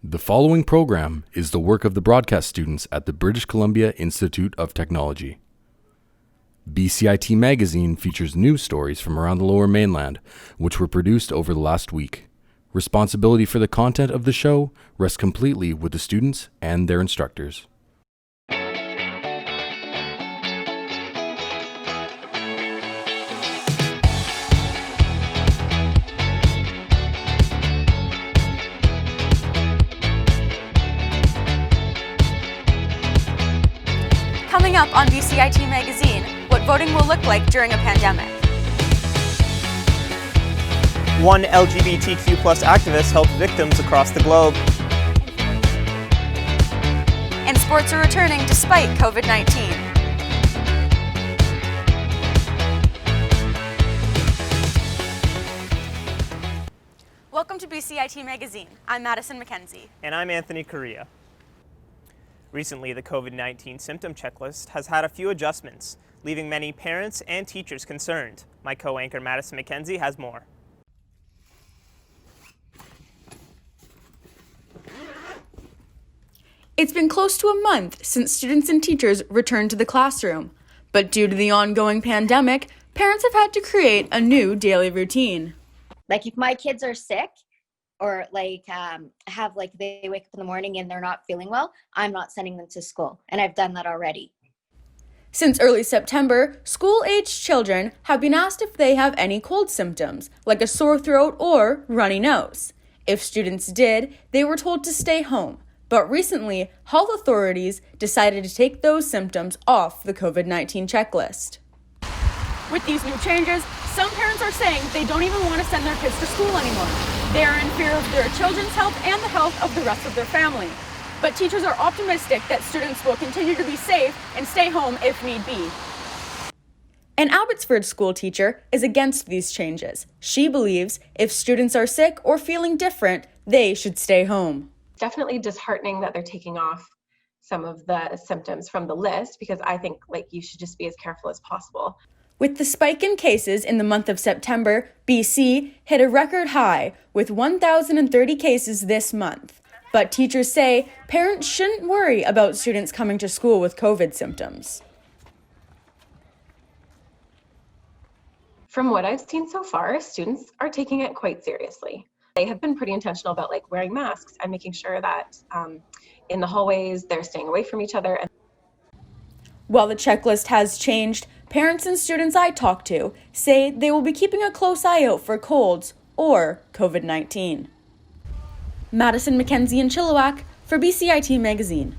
The following program is the work of the broadcast students at the British Columbia Institute of Technology. BCIT Magazine features news stories from around the Lower Mainland, which were produced over the last week. Responsibility for the content of the show rests completely with the students and their instructors. Coming up on BCIT Magazine, what voting will look like during a pandemic. One LGBTQ plus activist helped victims across the globe. And sports are returning despite COVID-19. Welcome to BCIT Magazine. I'm Madison, McKenzie. And I'm Anthony, Corea. Recently, the COVID-19 symptom checklist has had a few adjustments, leaving many parents and teachers concerned. My co-anchor Madison McKenzie has more. It's been close to a month since students and teachers returned to the classroom. But due to the ongoing pandemic, parents have had to create a new daily routine. Like if my kids are sick or they wake up in the morning and they're not feeling well, I'm not sending them to school. And I've done that already. Since early September, school-aged children have been asked if they have any cold symptoms, like a sore throat or runny nose. If students did, they were told to stay home. But recently, health authorities decided to take those symptoms off the COVID-19 checklist. With these new changes, some parents are saying they don't even want to send their kids to school anymore. They are in fear of their children's health and the health of the rest of their family. But teachers are optimistic that students will continue to be safe and stay home if need be. An Abbotsford school teacher is against these changes. She believes if students are sick or feeling different, they should stay home. Definitely disheartening that they're taking off some of the symptoms from the list, because I think you should just be as careful as possible. With the spike in cases in the month of September, BC hit a record high with 1,030 cases this month. But teachers say parents shouldn't worry about students coming to school with COVID symptoms. From what I've seen so far, students are taking it quite seriously. They have been pretty intentional about wearing masks and making sure that in the hallways they're staying away from each other. While the checklist has changed, parents and students I talked to say they will be keeping a close eye out for colds or COVID-19. Madison, McKenzie, and Chilliwack for BCIT Magazine.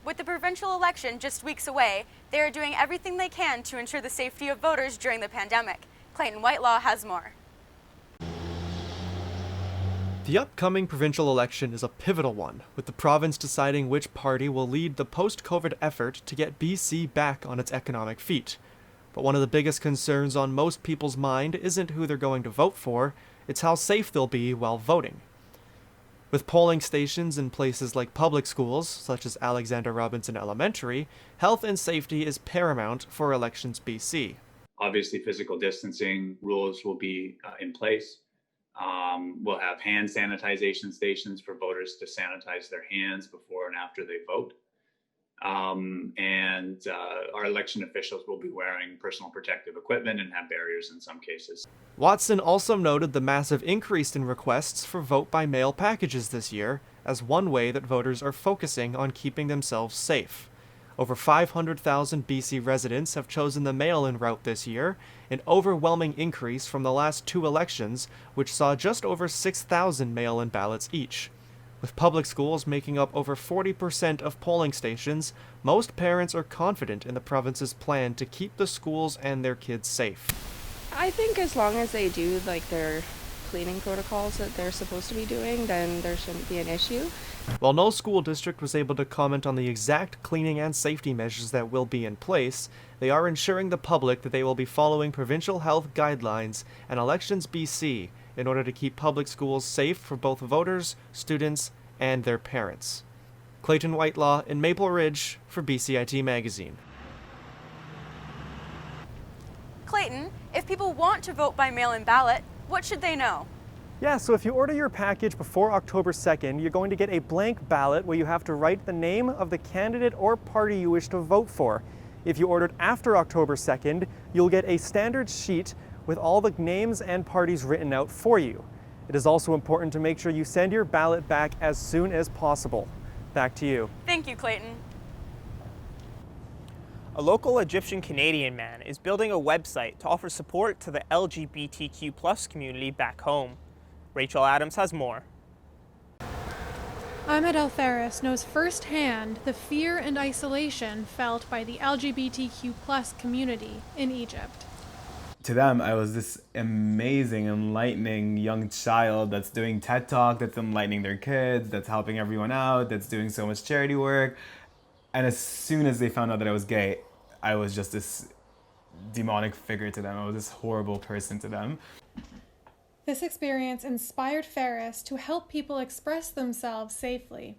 With the provincial election just weeks away, they are doing everything they can to ensure the safety of voters during the pandemic. Clayton Whitelaw has more. The upcoming provincial election is a pivotal one, with the province deciding which party will lead the post-COVID effort to get BC back on its economic feet. But one of the biggest concerns on most people's mind isn't who they're going to vote for, it's how safe they'll be while voting. With polling stations in places like public schools, such as Alexander Robinson Elementary, health and safety is paramount for Elections BC. Obviously, physical distancing rules will be in place. We'll have hand sanitization stations for voters to sanitize their hands before and after they vote. Our election officials will be wearing personal protective equipment and have barriers in some cases. Watson also noted the massive increase in requests for vote-by-mail packages this year as one way that voters are focusing on keeping themselves safe. Over 500,000 BC residents have chosen the mail-in route this year, an overwhelming increase from the last two elections, which saw just over 6,000 mail-in ballots each. With public schools making up over 40% of polling stations, most parents are confident in the province's plan to keep the schools and their kids safe. I think as long as they do their cleaning protocols that they're supposed to be doing, then there shouldn't be an issue. While no school district was able to comment on the exact cleaning and safety measures that will be in place, they are ensuring the public that they will be following provincial health guidelines and Elections BC in order to keep public schools safe for both voters, students, and their parents. Clayton Whitelaw in Maple Ridge for BCIT Magazine. Clayton, If people want to vote by mail-in ballot, what should they know? Yeah, so if you order your package before October 2nd, you're going to get a blank ballot where you have to write the name of the candidate or party you wish to vote for. If you ordered after October 2nd, you'll get a standard sheet with all the names and parties written out for you. It is also important to make sure you send your ballot back as soon as possible. Back to you. Thank you, Clayton. A local Egyptian Canadian man is building a website to offer support to the LGBTQ+ community back home. Rachel Adams has more. Ahmed El Faris knows firsthand the fear and isolation felt by the LGBTQ+ community in Egypt. To them, I was this amazing, enlightening young child that's doing TED Talk, that's enlightening their kids, that's helping everyone out, that's doing so much charity work. And as soon as they found out that I was gay, I was just this demonic figure to them. I was this horrible person to them. This experience inspired Faris to help people express themselves safely.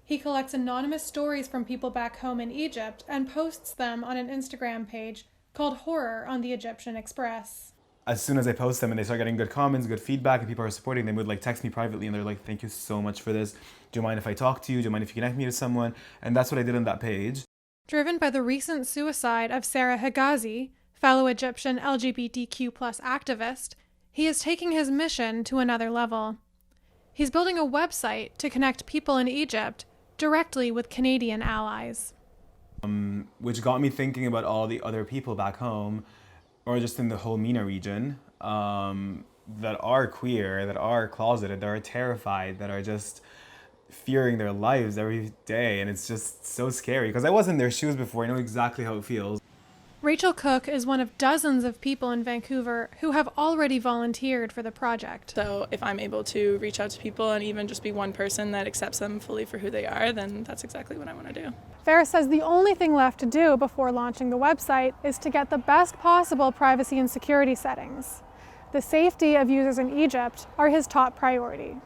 He collects anonymous stories from people back home in Egypt and posts them on an Instagram page called Horror on the Egyptian Express. As soon as I post them and they start getting good comments, good feedback, and people are supporting, they would text me privately and they're like, thank you so much for this. Do you mind if I talk to you? Do you mind if you connect me to someone? And that's what I did on that page. Driven by the recent suicide of Sarah Higazi, fellow Egyptian LGBTQ+ activist, he is taking his mission to another level. He's building a website to connect people in Egypt directly with Canadian allies. Which got me thinking about all the other people back home, or just in the whole MENA region, that are queer, that are closeted, that are terrified, that are just fearing their lives every day. And it's just so scary, because I was in their shoes before. I know exactly how it feels. Rachel Cook is one of dozens of people in Vancouver who have already volunteered for the project. So if I'm able to reach out to people and even just be one person that accepts them fully for who they are, then that's exactly what I want to do. Faris says the only thing left to do before launching the website is to get the best possible privacy and security settings. The safety of users in Egypt are his top priority.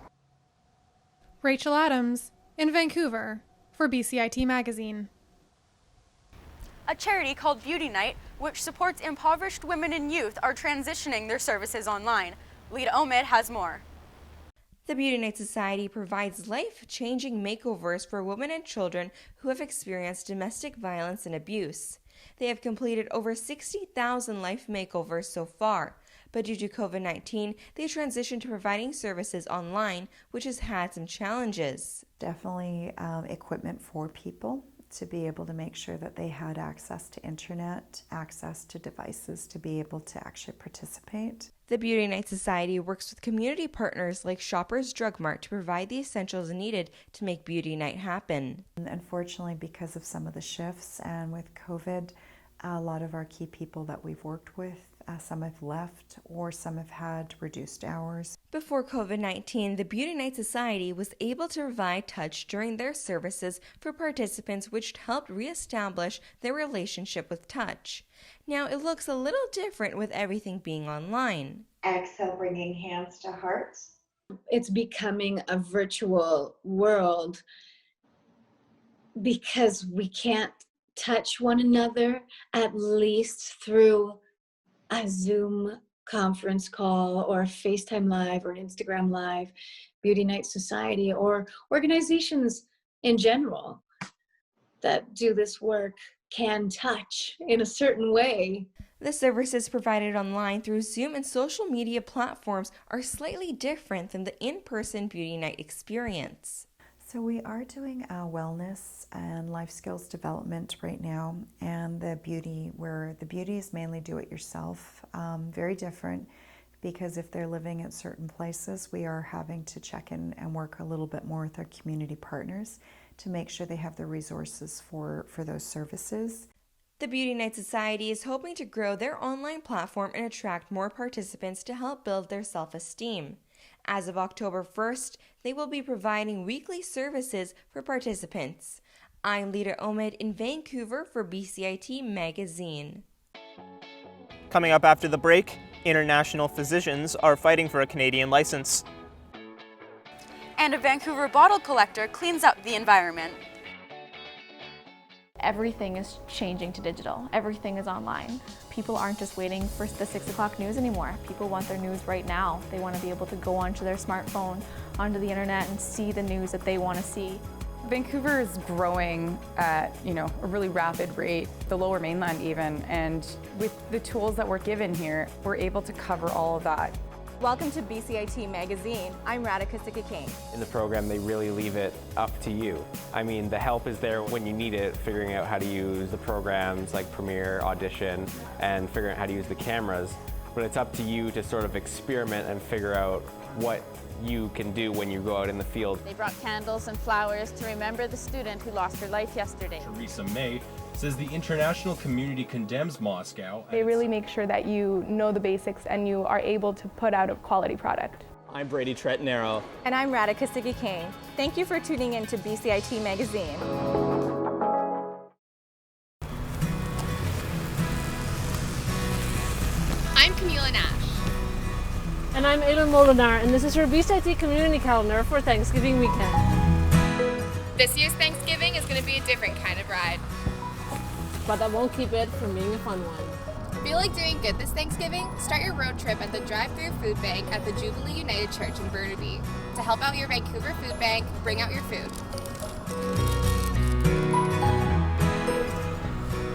Rachel Adams in Vancouver for BCIT Magazine. A charity called Beauty Night, which supports impoverished women and youth, are transitioning their services online. Lita Omid has more. The Beauty Night Society provides life-changing makeovers for women and children who have experienced domestic violence and abuse. They have completed over 60,000 life makeovers so far, but due to COVID-19, they transitioned to providing services online, which has had some challenges. Definitely equipment for people to be able to make sure that they had access to internet, access to devices to be able to actually participate. The Beauty Night Society works with community partners like Shoppers Drug Mart to provide the essentials needed to make Beauty Night happen. Unfortunately, because of some of the shifts and with COVID, a lot of our key people that we've worked with, some have left or some have had reduced hours. Before COVID-19, the Beauty Night Society was able to provide touch during their services for participants, which helped reestablish their relationship with touch. Now it looks a little different with everything being online. Exhale, bringing hands to hearts. It's becoming a virtual world because we can't touch one another, at least through a Zoom conference call or a FaceTime Live or an Instagram Live. Beauty Night Society or organizations in general that do this work can touch in a certain way. The services provided online through Zoom and social media platforms are slightly different than the in-person Beauty Night experience. So we are doing wellness and life skills development right now, and the beauty, where the beauty is mainly do-it-yourself, very different, because if they're living at certain places, we are having to check in and work a little bit more with our community partners to make sure they have the resources for those services. The Beauty Night Society is hoping to grow their online platform and attract more participants to help build their self-esteem. As of October 1st, they will be providing weekly services for participants. I'm Lita Omid in Vancouver for BCIT Magazine. Coming up after the break, international physicians are fighting for a Canadian license. And a Vancouver bottle collector cleans up the environment. everything is changing to digital. Everything is online. People aren't just waiting for the 6 o'clock news anymore. People want their news right now. They want to be able to go onto their smartphone, onto the internet, and see the news that they want to see. Vancouver is growing at, a really rapid rate, the Lower Mainland even, and with the tools that we're given here, we're able to cover all of that. Welcome to BCIT Magazine. I'm Radhika Sikki-King. In the program, they really leave it up to you. I mean, the help is there when you need it, figuring out how to use the programs like Premiere, Audition, and figuring out how to use the cameras. But it's up to you to sort of experiment and figure out what you can do when you go out in the field. They brought candles and flowers to remember the student who lost her life yesterday. Teresa May says the international community condemns Moscow. They really make sure that you know the basics and you are able to put out a quality product. I'm Brady Tretanero. And I'm Radhika Sikki-King. Thank you for tuning in to BCIT Magazine. I'm Kameela Nash. And I'm Elin Molenaar, and this is your BCIT community calendar for Thanksgiving weekend. This year's Thanksgiving is going to be a different kind of ride. But that won't keep it from being a fun one. Feel like doing good this Thanksgiving? Start your road trip at the drive-thru food bank at the Jubilee United Church in Burnaby. To help out your Vancouver food bank, bring out your food.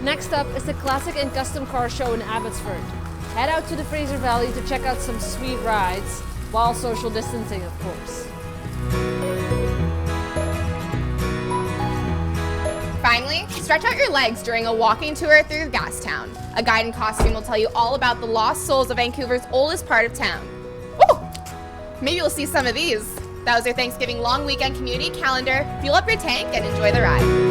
Next up is the Classic and Custom Car Show in Abbotsford. Head out to the Fraser Valley to check out some sweet rides, while social distancing, of course. Finally, stretch out your legs during a walking tour through Gastown. A guide in costume will tell you all about the lost souls of Vancouver's oldest part of town. Ooh, maybe you'll see some of these. That was your Thanksgiving long weekend community calendar. Fuel up your tank and enjoy the ride.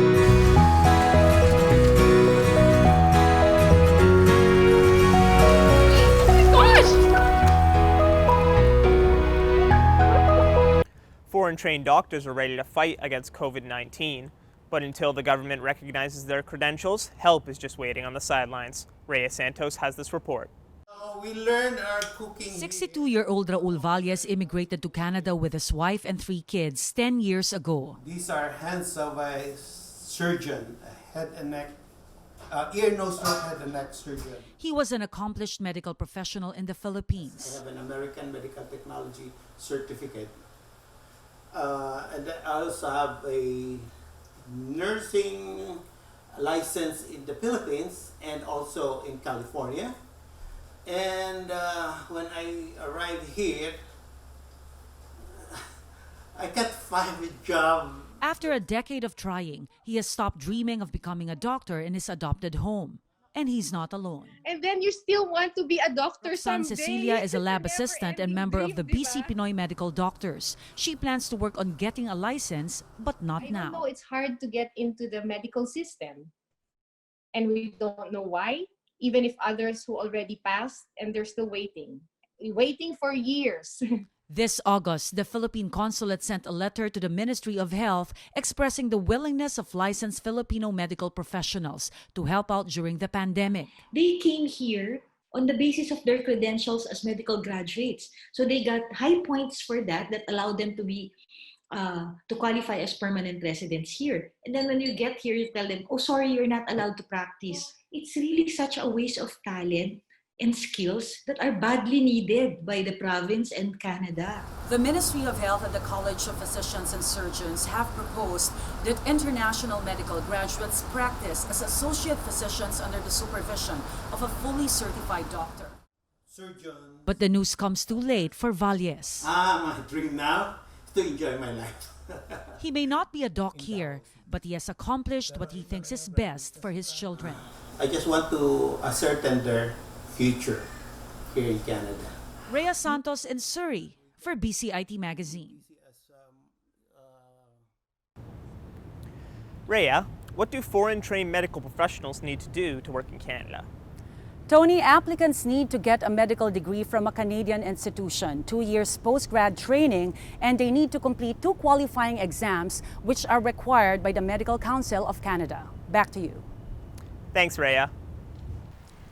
Foreign-trained doctors are ready to fight against COVID-19, but until the government recognizes their credentials, help is just waiting on the sidelines. Rhea Santos has this report. We learned our cooking. 62-year-old Raul Valles immigrated to Canada with his wife and 3 kids 10 years ago. These are hands of a surgeon, a head and neck, ear, nose, throat, head and neck surgeon. He was an accomplished medical professional in the Philippines. I have an American Medical Technology certificate. And I also have a nursing license in the Philippines and also in California. And when I arrived here, I can't find a job. After a decade of trying, he has stopped dreaming of becoming a doctor in his adopted home. And he's not alone. And then you still want to be a doctor Son someday. Cecilia is a lab assistant and member of the BC Pinoy Medical Doctors. She plans to work on getting a license, but not now. I know it's hard to get into the medical system. And we don't know why, even if others who already passed and they're still waiting for years. This August, the Philippine Consulate sent a letter to the Ministry of Health expressing the willingness of licensed Filipino medical professionals to help out during the pandemic. They came here on the basis of their credentials as medical graduates. So they got high points for that allowed them to be to qualify as permanent residents here. And then when you get here, you tell them, oh, sorry, you're not allowed to practice. It's really such a waste of talent and skills that are badly needed by the province and Canada. The Ministry of Health and the College of Physicians and Surgeons have proposed that international medical graduates practice as associate physicians under the supervision of a fully certified doctor. Surgeon. But the news comes too late for Valles. My dream now is to enjoy my life. He may not be a doc here, but he has accomplished what he thinks is best for his children. I just want to ascertain their future here in Canada. Rhea Santos in Surrey for BCIT Magazine. Rhea, what do foreign-trained medical professionals need to do to work in Canada? Tony, applicants need to get a medical degree from a Canadian institution, 2 years post-grad training, and they need to complete 2 qualifying exams which are required by the Medical Council of Canada. Back to you. Thanks, Rhea.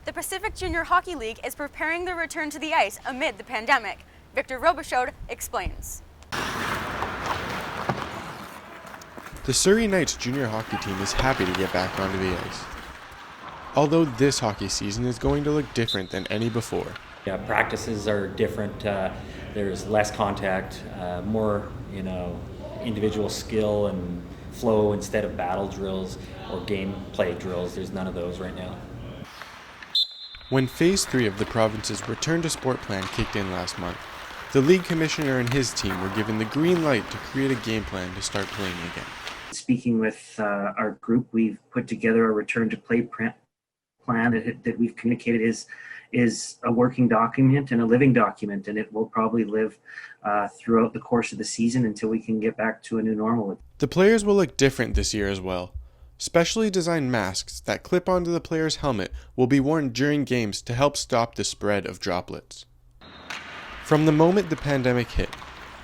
The Pacific Junior Hockey League is preparing their return to the ice amid the pandemic. Victor Robichaud explains. The Surrey Knights junior hockey team is happy to get back onto the ice. Although this hockey season is going to look different than any before. Yeah, practices are different. There's less contact, more, individual skill and flow instead of battle drills or gameplay drills. There's none of those right now. When Phase 3 of the province's Return to Sport plan kicked in last month, the league commissioner and his team were given the green light to create a game plan to start playing again. Speaking with our group, we've put together a return to play plan that we've communicated is a working document and a living document, and it will probably live throughout the course of the season until we can get back to a new normal. The players will look different this year as well. Specially designed masks that clip onto the player's helmet will be worn during games to help stop the spread of droplets. From the moment the pandemic hit,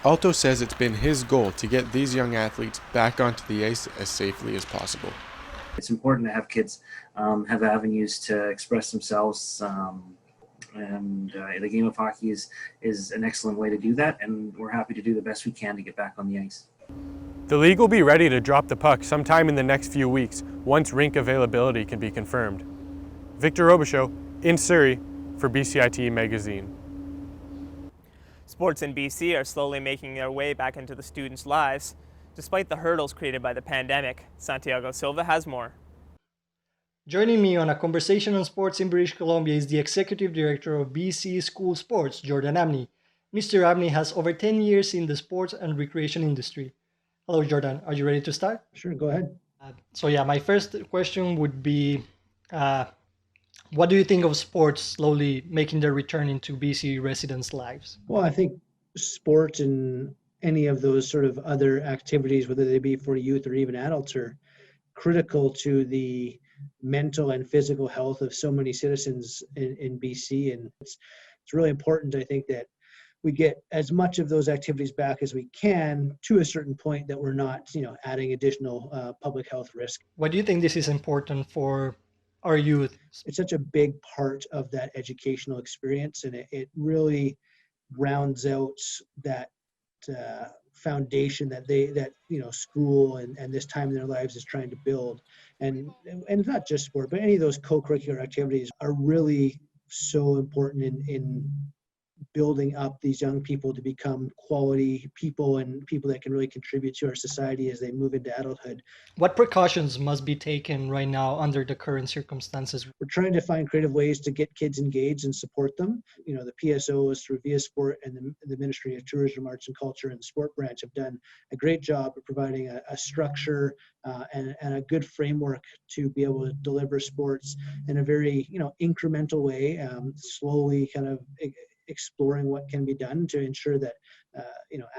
Alto says it's been his goal to get these young athletes back onto the ice as safely as possible. It's important to have kids have avenues to express themselves, and the game of hockey is an excellent way to do that, and we're happy to do the best we can to get back on the ice. The league will be ready to drop the puck sometime in the next few weeks once rink availability can be confirmed. Victor Robichaud in Surrey for BCIT Magazine. Sports in BC are slowly making their way back into the students' lives. Despite the hurdles created by the pandemic, Santiago Silva has more. Joining me on a conversation on sports in British Columbia is the Executive Director of BC School Sports, Jordan Abney. Mr. Abney has over 10 years in the sports and recreation industry. Hello, Jordan. Are you ready to start? Sure, go ahead. My first question would be, what do you think of sports slowly making their return into BC residents' lives? Well, I think sport and any of those sort of other activities, whether they be for youth or even adults, are critical to the mental and physical health of so many citizens in BC. And it's really important, I think, that we get as much of those activities back as we can to a certain point that we're not, adding additional public health risk. Why do you think this is important for our youth? It's such a big part of that educational experience, and it really rounds out that foundation that school and this time in their lives is trying to build. And not just sport, but any of those co-curricular activities are really so important in building up these young people to become quality people and people that can really contribute to our society as they move into adulthood. What precautions must be taken right now under the current circumstances? We're trying to find creative ways to get kids engaged and support them. The PSOs through Via Sport and the Ministry of Tourism, Arts and Culture and the Sport Branch have done a great job of providing a structure and a good framework to be able to deliver sports in a very incremental way, slowly kind of exploring what can be done to ensure that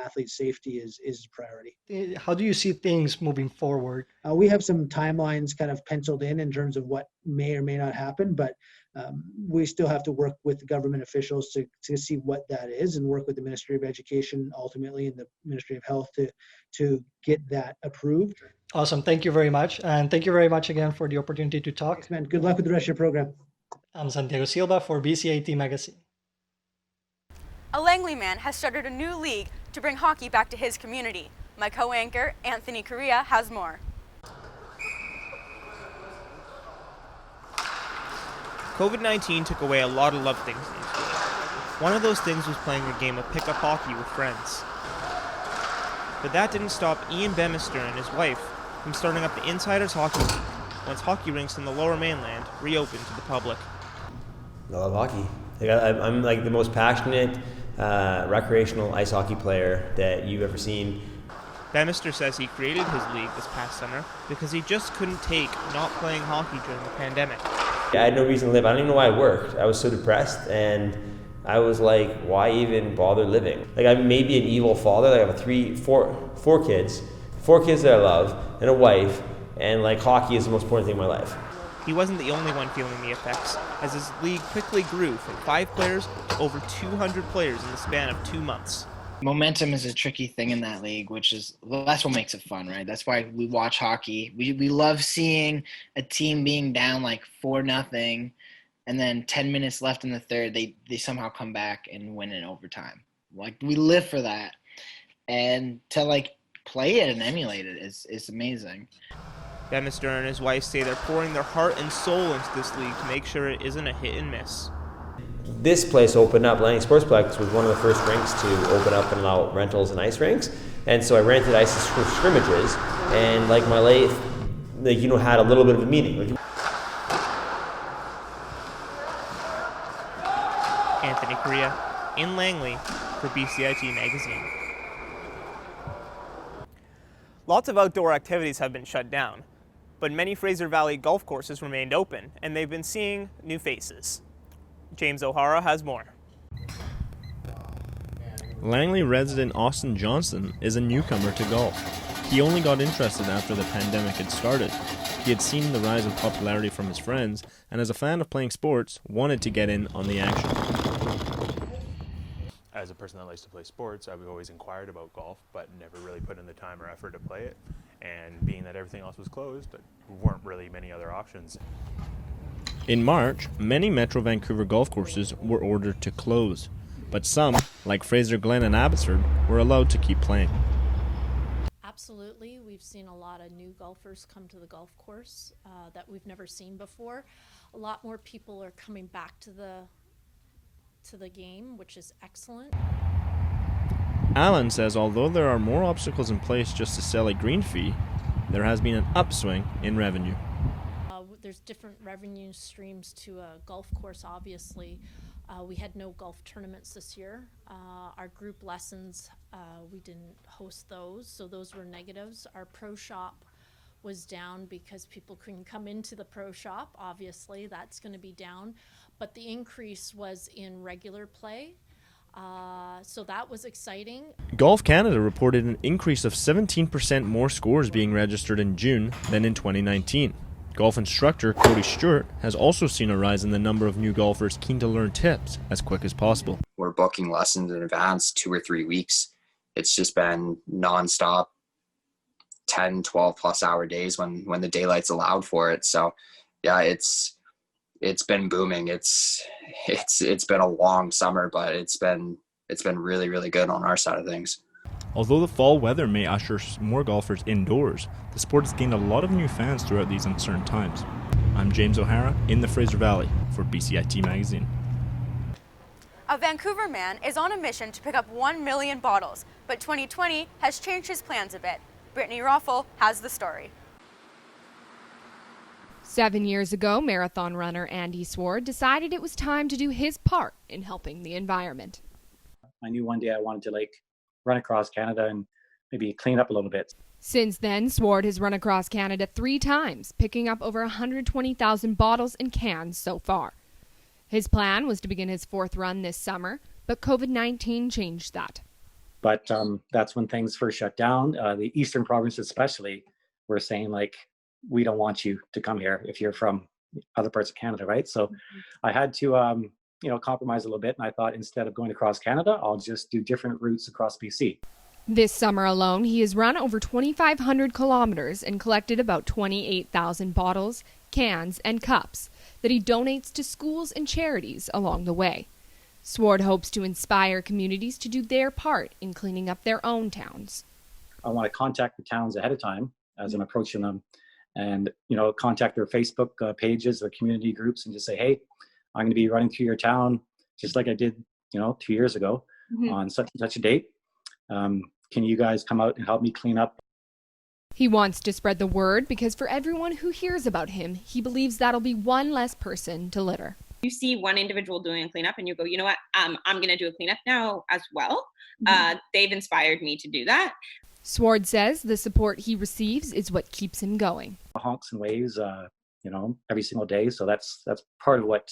athlete safety is a priority. How do you see things moving forward? We have some timelines kind of penciled in terms of what may or may not happen, but we still have to work with government officials to see what that is and work with the Ministry of Education ultimately and the Ministry of Health to get that approved. Awesome. Thank you very much. And thank you very much again for the opportunity to talk. Thanks, man. Good luck with the rest of your program. I'm Santiago Silva for BCIT Magazine. A Langley man has started a new league to bring hockey back to his community. My co-anchor, Anthony Corea, has more. COVID-19 took away a lot of love things in school. One of those things was playing a game of pickup hockey with friends. But that didn't stop Ian Bemister and his wife from starting up the Insiders Hockey League once hockey rinks in the Lower Mainland reopened to the public. I love hockey. I'm like the most passionate recreational ice hockey player that you've ever seen. Bemister says he created his league this past summer because he just couldn't take not playing hockey during the pandemic. I had no reason to live. I don't even know why I worked. I was so depressed, and I was like, why even bother living? Like, I may be an evil father. Like, I have four kids that I love, and a wife, and like hockey is the most important thing in my life. He wasn't the only one feeling the effects, as his league quickly grew from 5 players to over 200 players in the span of 2 months. Momentum is a tricky thing in that league, that's what makes it fun, right? That's why we watch hockey. We love seeing a team being down like 4-0, and then 10 minutes left in the third, they somehow come back and win in overtime. Like, we live for that. And to like play it and emulate it is amazing. Bemister and his wife say they're pouring their heart and soul into this league to make sure it isn't a hit and miss. This place opened up, Langley Sportsplex was one of the first rinks to open up and allow rentals and ice rinks. And so I rented ice for scrimmages, and like my life, had a little bit of a meaning. Anthony Corea in Langley for BCIT Magazine. Lots of outdoor activities have been shut down, but many Fraser Valley golf courses remained open, and they've been seeing new faces. James O'Hara has more. Langley resident Austin Johnson is a newcomer to golf. He only got interested after the pandemic had started. He had seen the rise of popularity from his friends, and as a fan of playing sports, wanted to get in on the action. As a person that likes to play sports, I've always inquired about golf, but never really put in the time or effort to play it. And being that everything else was closed, there weren't really many other options. In March, many Metro Vancouver golf courses were ordered to close, but some, like Fraser Glen and Abbotsford, were allowed to keep playing. Absolutely. We've seen a lot of new golfers come to the golf course that we've never seen before. A lot more people are coming back to the game, which is excellent. Elin says although there are more obstacles in place just to sell a green fee, there has been an upswing in revenue. There's different revenue streams to a golf course, obviously. We had no golf tournaments this year. Our group lessons, we didn't host those, so those were negatives. Our pro shop was down because people couldn't come into the pro shop. Obviously, that's going to be down. But the increase was in regular play, so that was exciting. Golf Canada reported an increase of 17% more scores being registered in June than in 2019. Golf instructor Cody Stewart has also seen a rise in the number of new golfers keen to learn tips as quick as possible. We're booking lessons in advance 2 or 3 weeks. It's just been nonstop 10, 12 plus hour days when the daylight's allowed for it. So yeah, it's been booming. It's been a long summer, but it's been really, really good on our side of things. Although the fall weather may usher more golfers indoors, the sport has gained a lot of new fans throughout these uncertain times. I'm James O'Hara in the Fraser Valley for BCIT Magazine. A Vancouver man is on a mission to pick up 1 million bottles, but 2020 has changed his plans a bit. Brittany Roffel has the story. 7 years ago, marathon runner Andy Sword decided it was time to do his part in helping the environment. I knew one day I wanted to run across Canada and maybe clean up a little bit. Since then, Sword has run across Canada 3 times, picking up over 120,000 bottles and cans so far. His plan was to begin his 4th run this summer, but COVID-19 changed that. But that's when things first shut down. The eastern provinces especially were saying, we don't want you to come here if you're from other parts of Canada, right? So I had to compromise a little bit, and I thought instead of going across Canada, I'll just do different routes across BC. This summer alone, he has run over 2,500 kilometers and collected about 28,000 bottles, cans, and cups that he donates to schools and charities along the way. Sword hopes to inspire communities to do their part in cleaning up their own towns. I want to contact the towns ahead of time as I'm approaching them, and contact their Facebook pages, their community groups, and just say, hey, I'm going to be running through your town just like I did 2 years ago on such and such a date. Can you guys come out and help me clean up? He wants to spread the word because for everyone who hears about him, he believes that'll be one less person to litter. You see one individual doing a cleanup and you go, you know what, I'm going to do a cleanup now as well. They've inspired me to do that. Sword says the support he receives is what keeps him going. Honks and waves, every single day. So that's part of what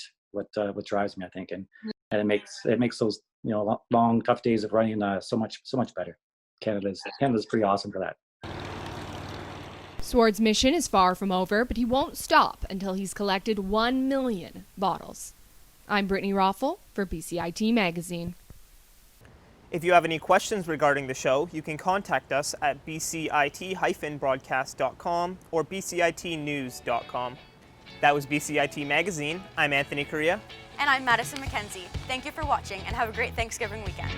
drives me, I think, and it makes those long tough days of running so much better. Canada's pretty awesome for that. Sword's mission is far from over, but he won't stop until he's collected 1 million bottles. I'm Brittany Roffel for BCIT Magazine. If you have any questions regarding the show, you can contact us at bcit-broadcast.com or bcitnews.com. That was BCIT Magazine. I'm Anthony Corea. And I'm Madison McKenzie. Thank you for watching and have a great Thanksgiving weekend.